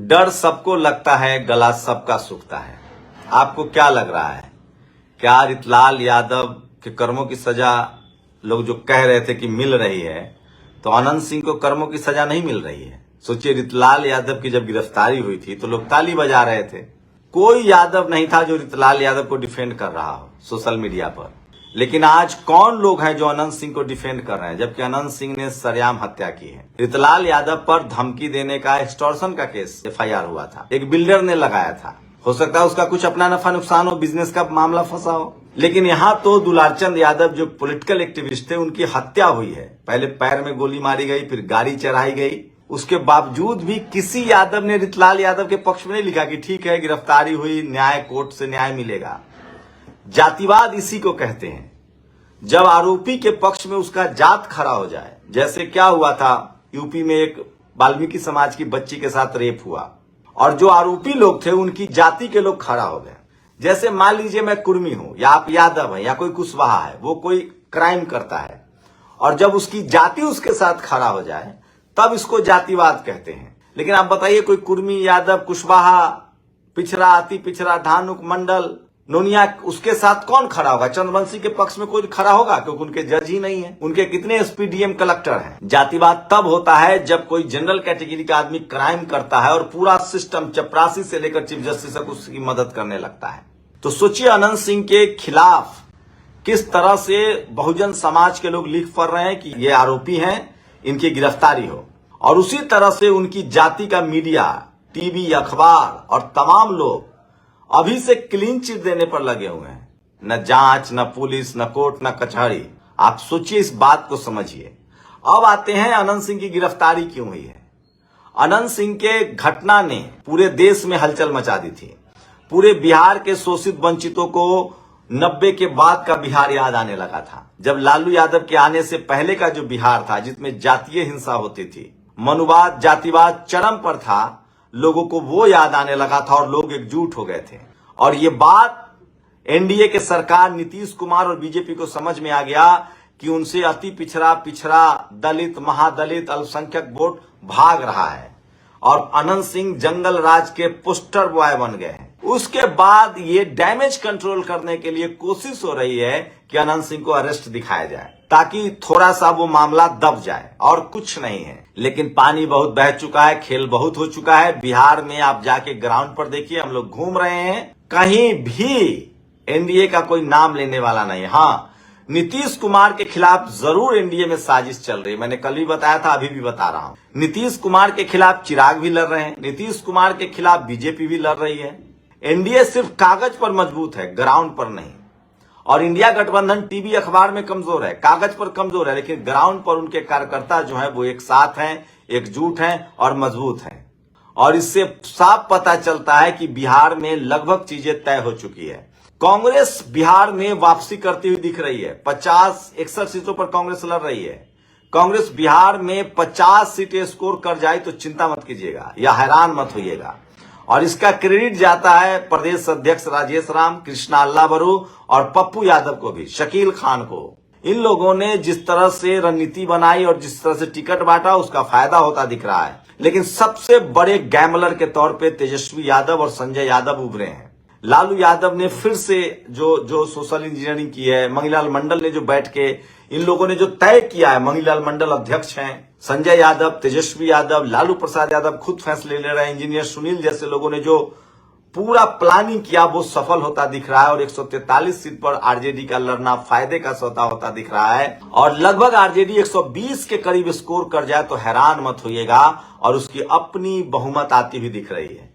डर सबको लगता है, गला सबका सूखता है। आपको क्या लग रहा है? क्या रितलाल यादव के कर्मों की सजा लोग जो कह रहे थे कि मिल रही है, तो अनंत सिंह को कर्मों की सजा नहीं मिल रही है? सोचिए, रितलाल यादव की जब गिरफ्तारी हुई थी तो लोग ताली बजा रहे थे। कोई यादव नहीं था जो रितलाल यादव को डिफेंड कर रहा हो सोशल मीडिया पर। लेकिन आज कौन लोग हैं जो अनंत सिंह को डिफेंड कर रहे हैं, जबकि अनंत सिंह ने सरेआम हत्या की है। रितलाल यादव पर धमकी देने का, एक्सटॉर्शन का केस FIR हुआ था, एक बिल्डर ने लगाया था। हो सकता है उसका कुछ अपना नफा नुकसान हो, बिजनेस का मामला फंसा हो। लेकिन यहाँ तो दुलारचंद यादव जो पॉलिटिकल एक्टिविस्ट थे, उनकी हत्या हुई है। पहले पैर में गोली मारी गई, फिर गाड़ी चढ़ाई गई। उसके बावजूद भी किसी यादव ने रितलाल यादव के पक्ष में नहीं लिखा कि ठीक है, गिरफ्तारी हुई, न्याय, कोर्ट से न्याय मिलेगा। जातिवाद इसी को कहते हैं, जब आरोपी के पक्ष में उसका जात खड़ा हो जाए। जैसे क्या हुआ था यूपी में, एक वाल्मीकि समाज की बच्ची के साथ रेप हुआ और जो आरोपी लोग थे उनकी जाति के लोग खड़ा हो गए। जैसे मान लीजिए मैं कुर्मी हूं या आप यादव हैं या कोई कुशवाहा है, वो कोई क्राइम करता है और जब उसकी जाति उसके साथ खड़ा हो जाए तब इसको जातिवाद कहते हैं। लेकिन आप बताइए, कोई कुर्मी, यादव, कुशवाहा, पिछड़ा, अति पिछड़ा, धानुक, मंडल, नोनिया, उसके साथ कौन खड़ा होगा? चंद्रवंशी के पक्ष में कोई खड़ा होगा? क्योंकि उनके जज ही नहीं है। उनके कितने SPDM कलेक्टर हैं। जातिवाद तब होता है जब कोई जनरल कैटेगरी का आदमी क्राइम करता है और पूरा सिस्टम चपरासी से लेकर चीफ जस्टिस तक उसकी मदद करने लगता है। तो सोचिए, अनंत सिंह के खिलाफ किस तरह से बहुजन समाज के लोग लिख पढ़ रहे हैं कि ये आरोपी हैं, इनकी गिरफ्तारी हो। और उसी तरह से उनकी जाति का मीडिया, टीवी, अखबार और तमाम लोग अभी से क्लीन चिट देने पर लगे हुए हैं। न जांच, न पुलिस, न कोर्ट, न कचहरी। आप सोचिए, इस बात को समझिए। अब आते हैं अनंत सिंह की गिरफ्तारी क्यों हुई है। अनंत सिंह के घटना ने पूरे देश में हलचल मचा दी थी। पूरे बिहार के शोषित वंचितों को 90 के बाद का बिहार याद आने लगा था। जब लालू यादव के आने से पहले का जो बिहार था, जिसमें जातीय हिंसा होती थी, मनुवाद, जातिवाद चरम पर था, लोगों को वो याद आने लगा था और लोग एकजुट हो गए थे। और ये बात NDA के सरकार, नीतीश कुमार और बीजेपी को समझ में आ गया कि उनसे अति पिछड़ा, दलित, महादलित, अल्पसंख्यक वोट भाग रहा है और अनंत सिंह जंगल राज के पोस्टर बॉय बन गए हैं। उसके बाद ये डैमेज कंट्रोल करने के लिए कोशिश हो रही है कि अनंत सिंह को अरेस्ट दिखाया जाए ताकि थोड़ा सा वो मामला दब जाए, और कुछ नहीं है। लेकिन पानी बहुत बह चुका है, खेल बहुत हो चुका है। बिहार में आप जाके ग्राउंड पर देखिए, हम लोग घूम रहे हैं, कहीं भी NDA का कोई नाम लेने वाला नहीं। हाँ, नीतीश कुमार के खिलाफ जरूर NDA में साजिश चल रही है। मैंने कल भी बताया था, अभी भी बता रहा हूं। नीतीश कुमार के खिलाफ चिराग भी लड़ रहे हैं, नीतीश कुमार के खिलाफ बीजेपी भी लड़ रही है। NDA सिर्फ कागज पर मजबूत है, ग्राउंड पर नहीं। और इंडिया गठबंधन टीवी, अखबार में कमजोर है, कागज पर कमजोर है, लेकिन ग्राउंड पर उनके कार्यकर्ता जो है वो एक साथ हैं, एकजुट हैं और मजबूत हैं। और इससे साफ पता चलता है कि बिहार में लगभग चीजें तय हो चुकी है। कांग्रेस बिहार में वापसी करती हुई दिख रही है। 50-61 सीटों पर कांग्रेस लड़ रही है। कांग्रेस बिहार में 50 सीटें स्कोर कर जाए तो चिंता मत कीजिएगा या हैरान मत होइएगा। और इसका क्रेडिट जाता है प्रदेश अध्यक्ष राजेश राम, कृष्णा अल्लाबरू और पप्पू यादव को भी, शकील खान को। इन लोगों ने जिस तरह से रणनीति बनाई और जिस तरह से टिकट बांटा, उसका फायदा होता दिख रहा है। लेकिन सबसे बड़े गैमलर के तौर पे तेजस्वी यादव और संजय यादव उभरे हैं। लालू यादव ने फिर से जो सोशल इंजीनियरिंग की है, मंगीलाल मंडल ने जो बैठ के इन लोगों ने जो तय किया है, मंगीलाल मंडल अध्यक्ष हैं, संजय यादव, तेजस्वी यादव, लालू प्रसाद यादव खुद फैसले ले रहे हैं, इंजीनियर सुनील जैसे लोगों ने जो पूरा प्लानिंग किया वो सफल होता दिख रहा है। और 143 सीट पर RJD का लड़ना फायदे का सौदा होता दिख रहा है। और लगभग RJD 120 के करीब स्कोर कर जाए तो हैरान मत होइएगा, और उसकी अपनी बहुमत आती हुई दिख रही है।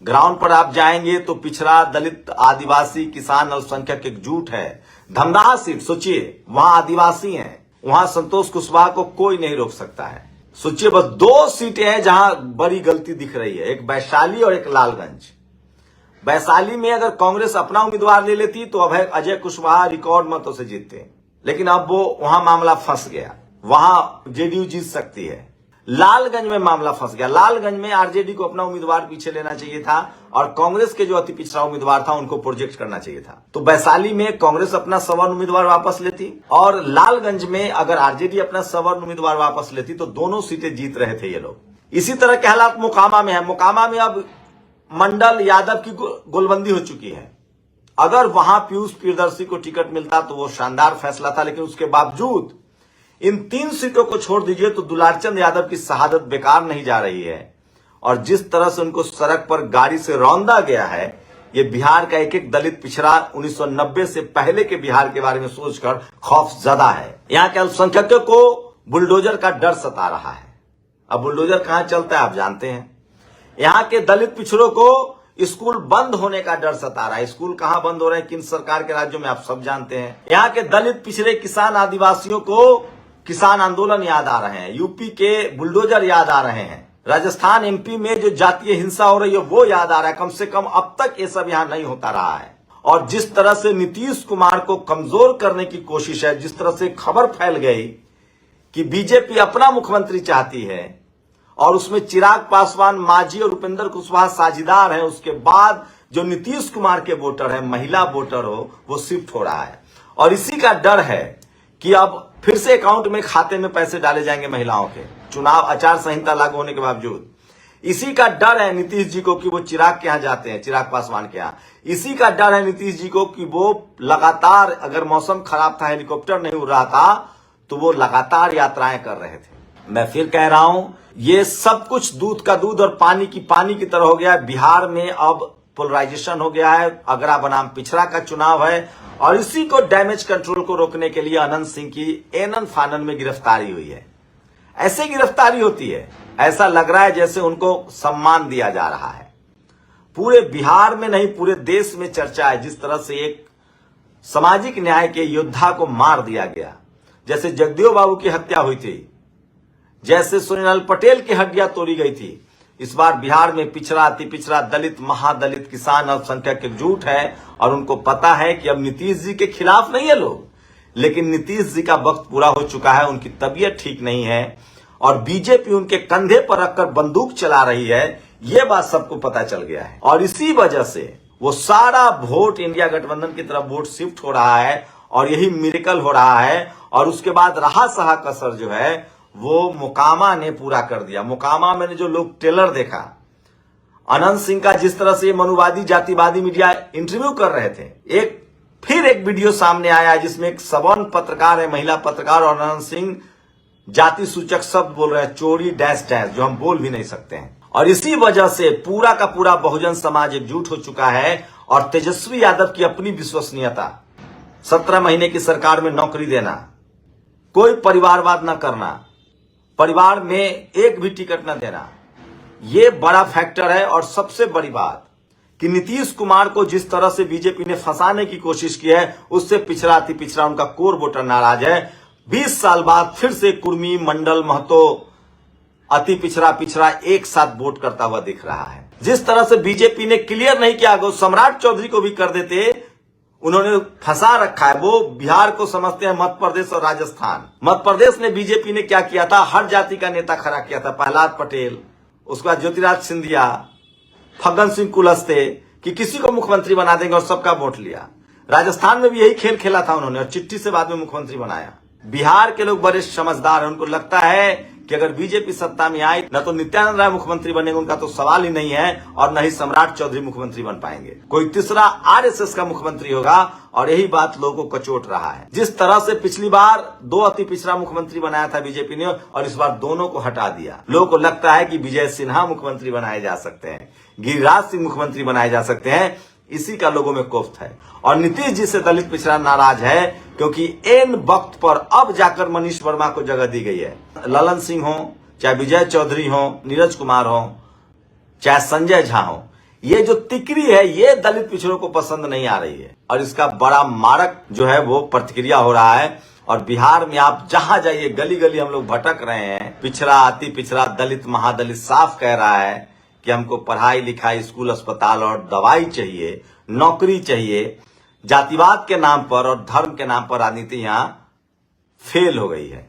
ग्राउंड पर आप जाएंगे तो पिछड़ा, दलित, आदिवासी, किसान, अल्पसंख्यक एकजुट है। धमदाहा सीट सोचिए, वहां आदिवासी हैं, वहां संतोष कुशवाहा को कोई नहीं रोक सकता है। सोचिए, बस 2 सीटें हैं जहां बड़ी गलती दिख रही है, एक वैशाली और एक लालगंज। वैशाली में अगर कांग्रेस अपना उम्मीदवार ले लेती तो अजय कुशवाहा रिकॉर्ड मतों से जीतते, लेकिन अब वो वहां मामला फंस गया, वहां JDU जीत सकती है। लालगंज में मामला फंस गया। लालगंज में RJD को अपना उम्मीदवार पीछे लेना चाहिए था और कांग्रेस के जो अति पिछड़ा उम्मीदवार था उनको प्रोजेक्ट करना चाहिए था। तो वैशाली में कांग्रेस अपना सवर्ण उम्मीदवार वापस लेती और लालगंज में अगर RJD अपना सवर्ण उम्मीदवार वापस लेती तो दोनों सीटें जीत रहे थे ये लोग। इसी तरह के हालात मोकामा में है। मोकामा में अब मंडल यादव की गोलबंदी हो चुकी है। अगर वहां पीयूष प्रियदर्शी को टिकट मिलता तो वो शानदार फैसला था, लेकिन उसके बावजूद इन 3 सीटों को छोड़ दीजिए तो दुलारचंद यादव की शहादत बेकार नहीं जा रही है। और जिस तरह से उनको सड़क पर गाड़ी से रौंदा गया है, ये बिहार का एक एक दलित पिछड़ा 1990 से पहले के बिहार के बारे में सोचकर खौफजदा है। यहाँ के अल्पसंख्यकों को बुलडोजर का डर सता रहा है। अब बुलडोजर कहां चलता है आप जानते हैं। यहाँ के दलित पिछड़ों को स्कूल बंद होने का डर सता रहा है। स्कूल कहां बंद हो रहे हैं, किन सरकार के राज्यों में, आप सब जानते हैं। यहाँ के दलित पिछड़े किसान आदिवासियों को किसान आंदोलन याद आ रहे हैं, यूपी के बुलडोजर याद आ रहे हैं, राजस्थान एमपी में जो जातीय हिंसा हो रही है वो याद आ रहा है। कम से कम अब तक ये सब यहां नहीं होता रहा है। और जिस तरह से नीतीश कुमार को कमजोर करने की कोशिश है, जिस तरह से खबर फैल गई कि बीजेपी अपना मुख्यमंत्री चाहती है और उसमें चिराग पासवान, मांझी और उपेंद्र कुशवाहा साझीदार हैं, उसके बाद जो नीतीश कुमार के वोटर है, महिला वोटर हो, वो शिफ्ट हो रहा है। और इसी का डर है कि अब फिर से अकाउंट में, खाते में पैसे डाले जाएंगे महिलाओं के, चुनाव आचार संहिता लागू होने के बावजूद। इसी का डर है नीतीश जी को कि वो चिराग के यहां जाते हैं, चिराग पासवान के यहां। इसी का डर है नीतीश जी को कि वो लगातार, अगर मौसम खराब था, हेलीकॉप्टर नहीं उड़ रहा था, तो वो लगातार यात्राएं कर रहे थे। मैं फिर कह रहा हूं, ये सब कुछ दूध का दूध और पानी की तरह हो गया है। बिहार में अब पोलराइजेशन हो गया है, अगरा बनाम पिछड़ा का चुनाव है। और इसी को डैमेज कंट्रोल को रोकने के लिए अनंत सिंह की एनन फानन में गिरफ्तारी हुई है। ऐसे गिरफ्तारी होती है, ऐसा लग रहा है जैसे उनको सम्मान दिया जा रहा है। पूरे बिहार में नहीं, पूरे देश में चर्चा है जिस तरह से एक सामाजिक न्याय के योद्धा को मार दिया गया। जैसे जगदेव बाबू की हत्या हुई थी, जैसे सोनीलाल पटेल की हड्डियां तोड़ी गई थी, इस बार बिहार में पिछड़ा, अति पिछड़ा, दलित, महादलित, किसान, अल्पसंख्यक एकजुट है। और उनको पता है कि अब नीतीश जी के खिलाफ नहीं है लोग, लेकिन नीतीश जी का वक्त पूरा हो चुका है, उनकी तबीयत ठीक नहीं है और बीजेपी उनके कंधे पर रखकर बंदूक चला रही है, ये बात सबको पता चल गया है। और इसी वजह से वो सारा वोट इंडिया गठबंधन की तरफ वोट शिफ्ट हो रहा है और यही मिरेकल हो रहा है। और उसके बाद रहा सहा कसर जो है वो मोकामा ने पूरा कर दिया। मोकामा में जो लोग ट्रेलर देखा, अनंत सिंह का जिस तरह से मनुवादी जातिवादी मीडिया इंटरव्यू कर रहे थे, फिर एक वीडियो सामने आया जिसमें एक सवर्ण पत्रकार है, महिला पत्रकार, और अनंत सिंह जाति सूचक शब्द बोल रहे हैं, चोरी डैश डैश, जो हम बोल भी नहीं सकते हैं। और इसी वजह से पूरा का पूरा बहुजन समाज एकजुट हो चुका है। और तेजस्वी यादव की अपनी विश्वसनीयता, 17 महीने की सरकार में नौकरी देना, कोई परिवारवाद न करना, परिवार में एक भी टिकट न देना, ये बड़ा फैक्टर है। और सबसे बड़ी बात कि नीतीश कुमार को जिस तरह से बीजेपी ने फंसाने की कोशिश की है, उससे पिछड़ा, अति पिछड़ा, उनका कोर वोटर नाराज है। 20 साल बाद फिर से कुर्मी, मंडल, महतो, अति पिछड़ा, पिछड़ा एक साथ वोट करता हुआ दिख रहा है। जिस तरह से बीजेपी ने क्लियर नहीं किया, अगर सम्राट चौधरी को भी कर देते, उन्होंने फंसा रखा है। वो बिहार को समझते हैं मध्य प्रदेश और राजस्थान। मध्य प्रदेश में बीजेपी ने क्या किया था, हर जाति का नेता खड़ा किया था, प्रहलाद पटेल, उसके बाद ज्योतिराज सिंधिया, फग्गन सिंह कुलस्ते, कि किसी को मुख्यमंत्री बना देंगे और सबका वोट लिया। राजस्थान में भी यही खेल खेला था उन्होंने और चिट्ठी से बाद में मुख्यमंत्री बनाया। बिहार के लोग बड़े समझदार हैं, उनको लगता है कि अगर बीजेपी सत्ता में आई, न तो नित्यानंद राय मुख्यमंत्री बनेंगे, उनका तो सवाल ही नहीं है, और न ही सम्राट चौधरी मुख्यमंत्री बन पाएंगे। कोई तीसरा आरएसएस का मुख्यमंत्री होगा। और यही बात लोगों को कचोट रहा है। जिस तरह से पिछली बार 2 अति पिछड़ा मुख्यमंत्री बनाया था बीजेपी ने, और इस बार दोनों को हटा दिया। लोगों को लगता है कि विजय सिन्हा मुख्यमंत्री बनाए जा सकते हैं, गिरिराज सिंह मुख्यमंत्री बनाए जा सकते हैं। इसी का लोगों में कोफ्त है। और नीतीश जी से दलित पिछड़ा नाराज है, क्योंकि इन वक्त पर अब जाकर मनीष वर्मा को जगह दी गई है। ललन सिंह हो, चाहे विजय चौधरी हो, नीरज कुमार हो, चाहे संजय झा हो, ये जो तिकरी है ये दलित पिछड़ों को पसंद नहीं आ रही है। और इसका बड़ा मारक जो है वो प्रतिक्रिया हो रहा है। और बिहार में आप जहां जाइए, गली गली हम लोग भटक रहे हैं। पिछड़ा, अति पिछड़ा, दलित, महादलित साफ कह रहा है कि हमको पढ़ाई लिखाई, स्कूल, अस्पताल और दवाई चाहिए, नौकरी चाहिए। जातिवाद के नाम पर और धर्म के नाम पर राजनीति यहां फेल हो गई है।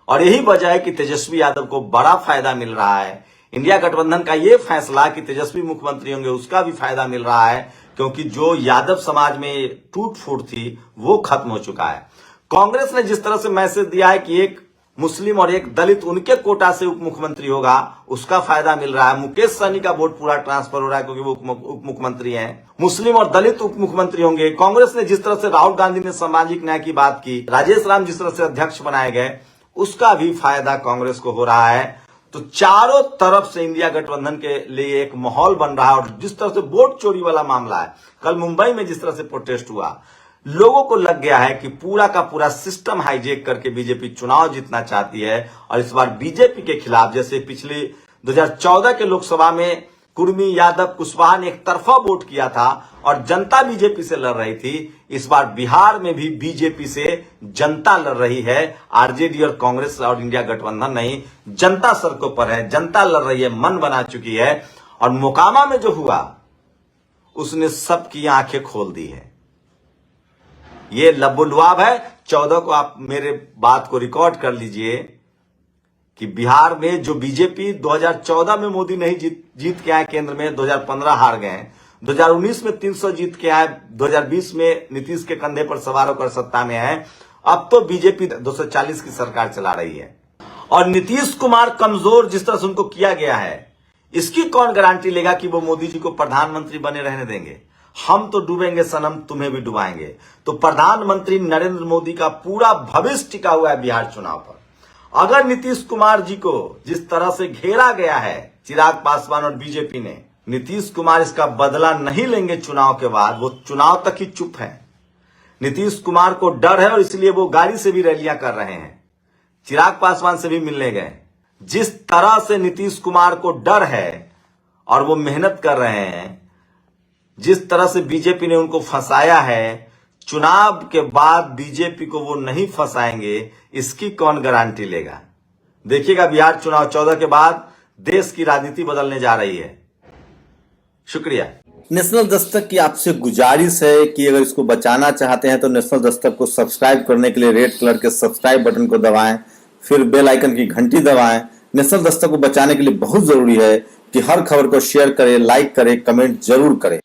और यही वजह है कि तेजस्वी यादव को बड़ा फायदा मिल रहा है। इंडिया गठबंधन का यह फैसला कि तेजस्वी मुख्यमंत्री होंगे, उसका भी फायदा मिल रहा है, क्योंकि जो यादव समाज में टूट फूट थी वो खत्म हो चुका है। कांग्रेस ने जिस तरह से मैसेज दिया है कि एक मुस्लिम और एक दलित उनके कोटा से उप मुख्यमंत्री होगा, उसका फायदा मिल रहा है। मुकेश सहनी का वोट पूरा ट्रांसफर हो रहा है क्योंकि वो उप मुख्यमंत्री हैं। मुस्लिम और दलित उप मुख्यमंत्री होंगे। कांग्रेस ने जिस तरह से राहुल गांधी ने सामाजिक न्याय की बात की, राजेश राम जिस तरह से अध्यक्ष बनाए गए, उसका भी फायदा कांग्रेस को हो रहा है। तो चारों तरफ से इंडिया गठबंधन के लिए एक माहौल बन रहा है। और जिस तरह से वोट चोरी वाला मामला है, कल मुंबई में जिस तरह से प्रोटेस्ट हुआ, लोगों को लग गया है कि पूरा का पूरा सिस्टम हाईजेक करके बीजेपी चुनाव जीतना चाहती है। और इस बार बीजेपी के खिलाफ, जैसे पिछले 2014 के लोकसभा में कुर्मी, यादव, कुशवाहा ने एक तरफा वोट किया था और जनता बीजेपी से लड़ रही थी, इस बार बिहार में भी बीजेपी से जनता लड़ रही है। आरजेडी और कांग्रेस और इंडिया गठबंधन नहीं, जनता सड़कों पर है, जनता लड़ रही है, मन बना चुकी है। और मोकामा में जो हुआ, उसने सबकी आंखें खोल दी है। ये लबुलवाब है। 14 को आप मेरे बात को रिकॉर्ड कर लीजिए कि बिहार में जो बीजेपी 2014 में मोदी नहीं जीत के आए, केंद्र में 2015 हार गए, 2019 में 300 जीत के आए, 2020 में नीतीश के कंधे पर सवार होकर सत्ता में है। अब तो बीजेपी 240 की सरकार चला रही है। और नीतीश कुमार कमजोर जिस तरह से उनको किया गया है, इसकी कौन गारंटी लेगा कि वो मोदी जी को प्रधानमंत्री बने रहने देंगे? हम तो डूबेंगे सनम, तुम्हें भी डुबाएंगे। तो प्रधानमंत्री नरेंद्र मोदी का पूरा भविष्य टिका हुआ है बिहार चुनाव पर। अगर नीतीश कुमार जी को जिस तरह से घेरा गया है चिराग पासवान और बीजेपी ने, नीतीश कुमार इसका बदला नहीं लेंगे चुनाव के बाद, वो चुनाव तक ही चुप है। नीतीश कुमार को डर है और इसलिए वो गाड़ी से भी रैलियां कर रहे हैं, चिराग पासवान से भी मिलने गए। जिस तरह से नीतीश कुमार को डर है और वो मेहनत कर रहे हैं, जिस तरह से बीजेपी ने उनको फंसाया है, चुनाव के बाद बीजेपी को वो नहीं फंसाएंगे, इसकी कौन गारंटी लेगा? देखिएगा बिहार चुनाव 14 के बाद देश की राजनीति बदलने जा रही है। शुक्रिया। नेशनल दस्तक की आपसे गुजारिश है कि अगर इसको बचाना चाहते हैं तो नेशनल दस्तक को सब्सक्राइब करने के लिए रेड कलर के सब्सक्राइब बटन को दबाएं, फिर बेल आइकन की घंटी दबाएं। नेशनल दस्तक को बचाने के लिए बहुत जरूरी है कि हर खबर को शेयर करें, लाइक करें, कमेंट जरूर करें।